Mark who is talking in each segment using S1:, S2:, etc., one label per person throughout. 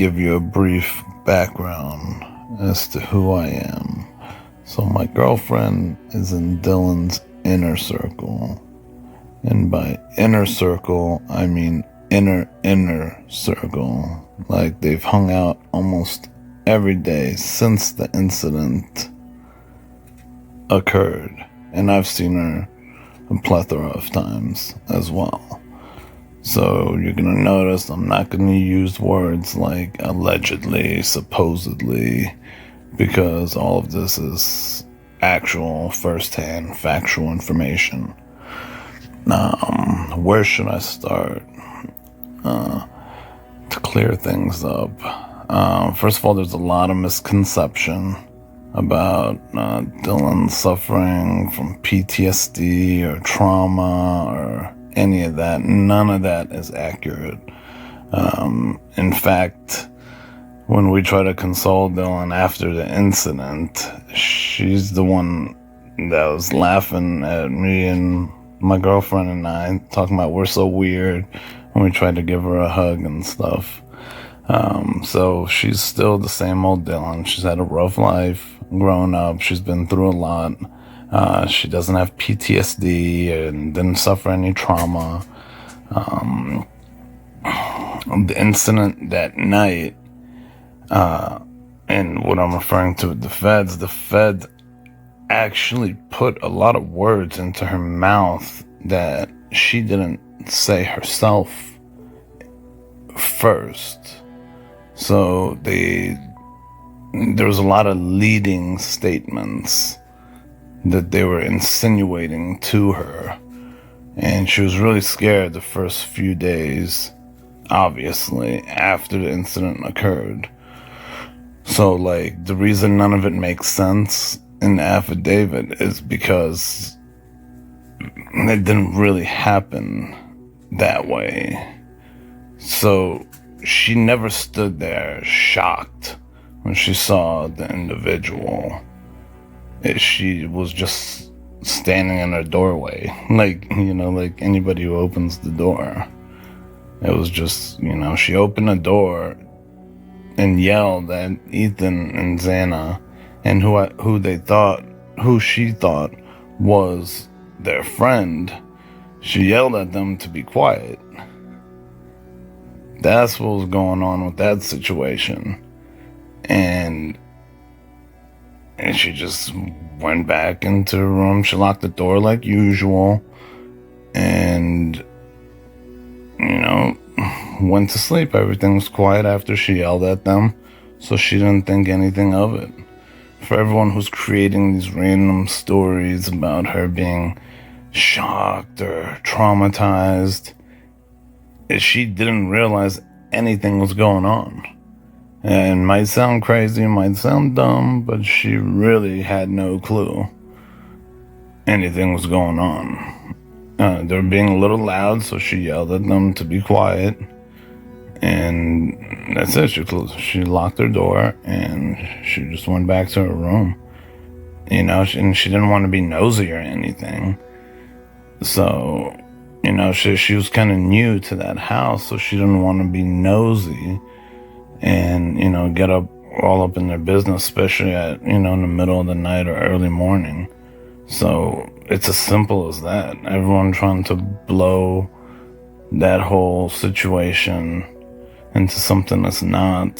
S1: give you a brief background as to who I am. So my girlfriend is in Dylan's inner circle. And by inner circle, I mean inner circle. Like they've hung out almost every day since the incident occurred. And I've seen her a plethora of times as well. So you're going to notice I'm not going to use words like allegedly, supposedly, because all of this is actual, first-hand, factual information. Where should I start? To clear things up. First of all, there's a lot of misconception about Dylan suffering from PTSD or trauma or any of that. None of that is accurate. In fact, when we try to console Dylan after the incident, she's the one that was laughing at me and my girlfriend and I, talking about we're so weird, and we tried to give her a hug and stuff. So she's still the same old Dylan. She's had a rough life growing up. She's been through a lot. She doesn't have PTSD and didn't suffer any trauma. The incident that night, and what I'm referring to with the feds actually put a lot of words into her mouth that she didn't say herself first. So there was a lot of leading statements that they were insinuating to her. And she was really scared the first few days, obviously, after the incident occurred. So, like, the reason none of it makes sense in the affidavit is because it didn't really happen that way. So, she never stood there shocked when she saw the individual. She was just standing in her doorway, like anybody who opens the door. It was just, she opened the door and yelled at Ethan and Xana, and who she thought was their friend. She yelled at them to be quiet. That's what was going on with that situation. And she just went back into her room. She locked the door like usual. And, went to sleep. Everything was quiet after she yelled at them. So she didn't think anything of it. For everyone who's creating these random stories about her being shocked or traumatized, she didn't realize anything was going on. And it might sound crazy, it might sound dumb, but she really had no clue anything was going on. They were being a little loud, so she yelled at them to be quiet. And that's it. She locked her door and she just went back to her room. And she didn't want to be nosy or anything. So, she was kind of new to that house, so she didn't want to be nosy and, get all up in their business, especially at, in the middle of the night or early morning. So it's as simple as that. Everyone trying to blow that whole situation into something that's not.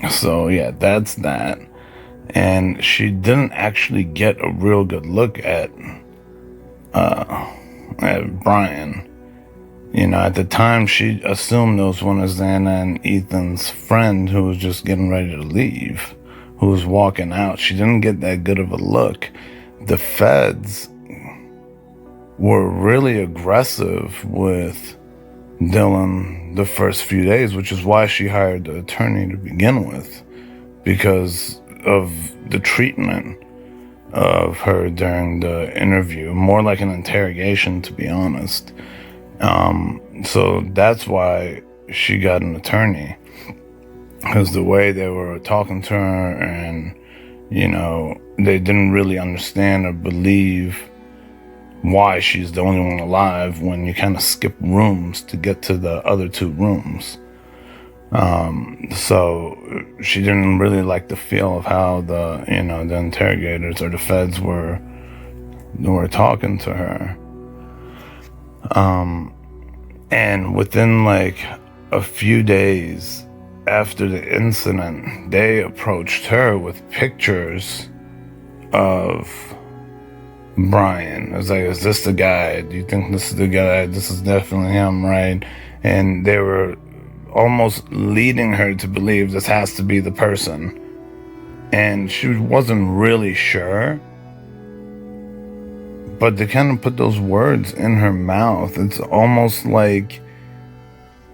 S1: So yeah, that's that. And she didn't actually get a real good look at Bryan. At the time, she assumed it was one of Xana and Ethan's friend who was just getting ready to leave, who was walking out. She didn't get that good of a look. The feds were really aggressive with Dylan the first few days, which is why she hired the attorney to begin with, because of the treatment of her during the interview, more like an interrogation, to be honest. So that's why she got an attorney, because the way they were talking to her, and they didn't really understand or believe why she's the only one alive when you kind of skip rooms to get to the other 2 rooms. So she didn't really like the feel of how the interrogators or the feds were talking to her. And within like a few days after the incident, they approached her with pictures of Bryan. It was like, is this the guy? Do you think this is the guy? This is definitely him, right? And they were almost leading her to believe this has to be the person. And she wasn't really sure. But they kind of put those words in her mouth. It's almost like,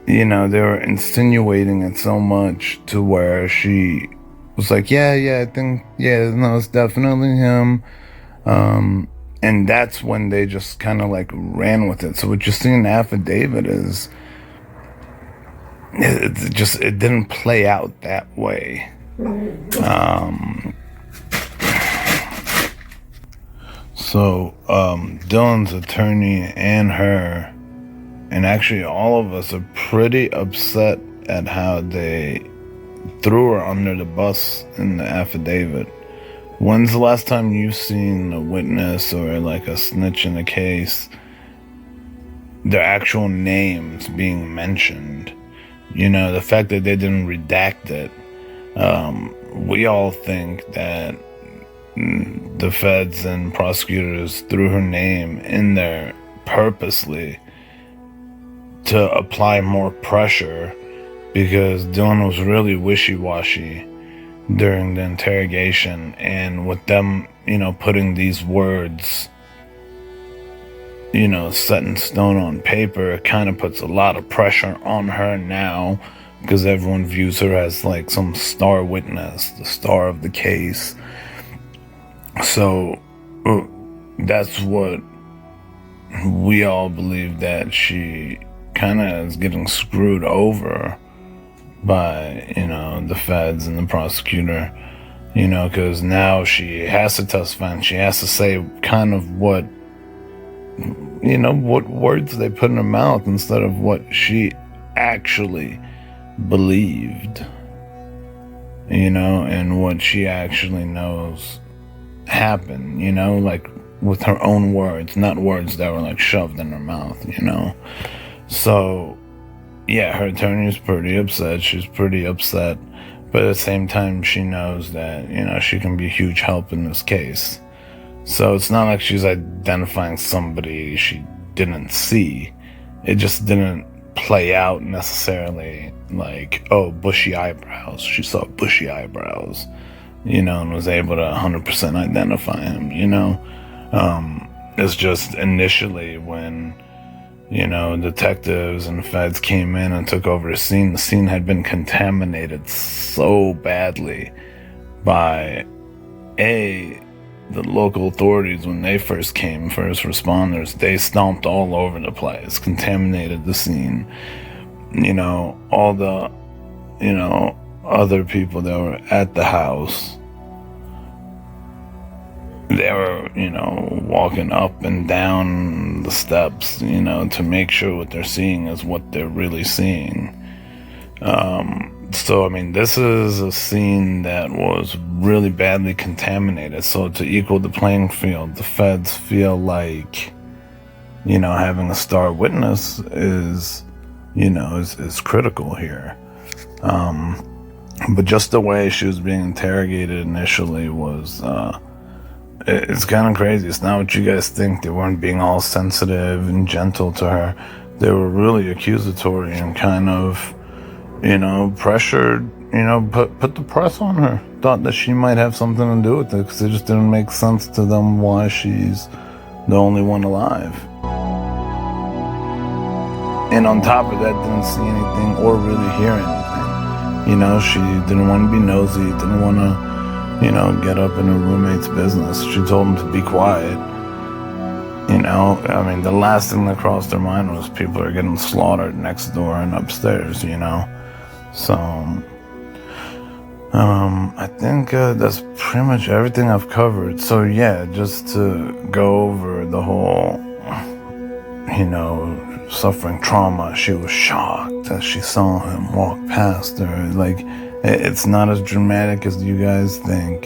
S1: they were insinuating it so much to where she was like, I think, no, it's definitely him. And that's when they just kind of like ran with it. So what you see in the affidavit is, it didn't play out that way. So Dylan's attorney and her, and actually all of us, are pretty upset at how they threw her under the bus in the affidavit. When's the last time you've seen a witness or like a snitch in a case, their actual names being mentioned? The fact that they didn't redact it. We all think that the feds and prosecutors threw her name in there purposely to apply more pressure, because Dylan was really wishy-washy during the interrogation, and with them, putting these words, set in stone on paper, it kind of puts a lot of pressure on her now, because everyone views her as like some star witness, the star of the case. So that's what we all believe, that she kind of is getting screwed over by, the feds and the prosecutor, because now she has to testify and she has to say kind of what words they put in her mouth instead of what she actually believed, and what she actually knows happened, like with her own words, not words that were like shoved in her mouth, So yeah, her attorney is pretty upset. She's pretty upset, but at the same time, she knows that, she can be a huge help in this case. So it's not like she's identifying somebody she didn't see. It just didn't play out necessarily like, oh, bushy eyebrows. She saw bushy eyebrows, and was able to 100% identify him, It's just initially when, detectives and feds came in and took over the scene had been contaminated so badly by, the local authorities. When they first came, first responders, they stomped all over the place, contaminated the scene. All the, other people that were at the house, they were, walking up and down the steps, to make sure what they're seeing is what they're really seeing. So, this is a scene that was really badly contaminated. So to equal the playing field, the feds feel like, having a star witness is critical here. But just the way she was being interrogated initially was, it's kind of crazy. It's not what you guys think. They weren't being all sensitive and gentle to her. They were really accusatory and kind of, pressured, put the press on her. Thought that she might have something to do with it, because it just didn't make sense to them why she's the only one alive. And on top of that, didn't see anything or really hear anything. She didn't want to be nosy, didn't want to, get up in her roommate's business. She told him to be quiet. The last thing that crossed her mind was people are getting slaughtered next door and upstairs, So, I think that's pretty much everything I've covered. So yeah, just to go over the whole suffering trauma. She was shocked as she saw him walk past her. Like, it's not as dramatic as you guys think.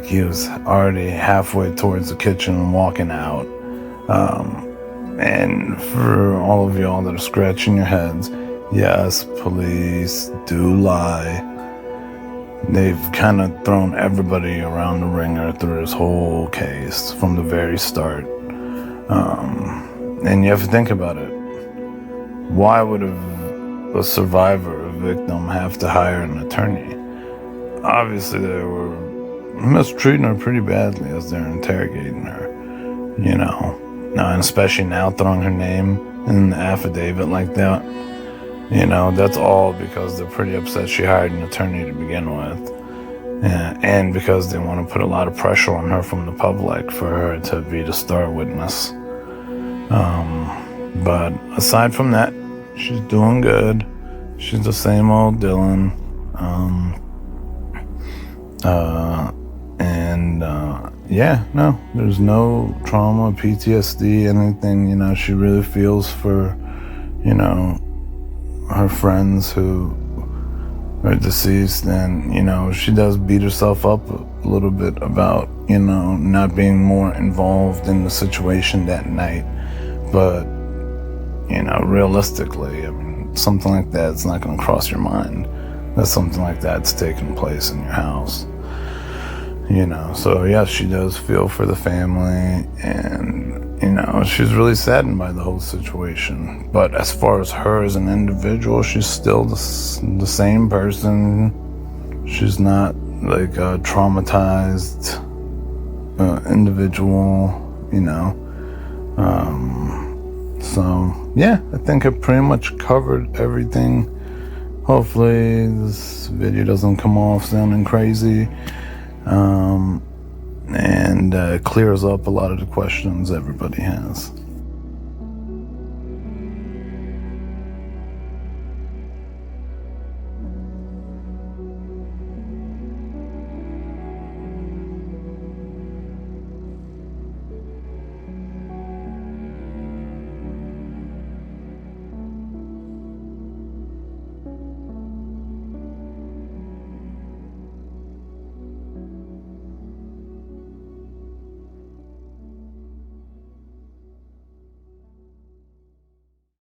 S1: He was already halfway towards the kitchen walking out. And for all of y'all that are scratching your heads, yes, police do lie. They've kind of thrown everybody around the ringer through this whole case from the very start. And you have to think about it. Why would a survivor, a victim, have to hire an attorney? Obviously, they were mistreating her pretty badly as they're interrogating her, and especially now throwing her name in the affidavit like that. That's all because they're pretty upset she hired an attorney to begin with. And because they want to put a lot of pressure on her from the public for her to be the star witness. But aside from that, she's doing good. She's the same old Dylan. There's no trauma, PTSD, anything. She really feels for, her friends who are deceased, and she does beat herself up a little bit about not being more involved in the situation that night. But realistically, something like that's not going to cross your mind that something like that's taking place in your house. So yes, she does feel for the family, and she's really saddened by the whole situation. But as far as her as an individual, she's still the same person. She's not like a traumatized individual, So yeah, I think I pretty much covered everything. Hopefully this video doesn't come off sounding crazy. And clears up a lot of the questions everybody has.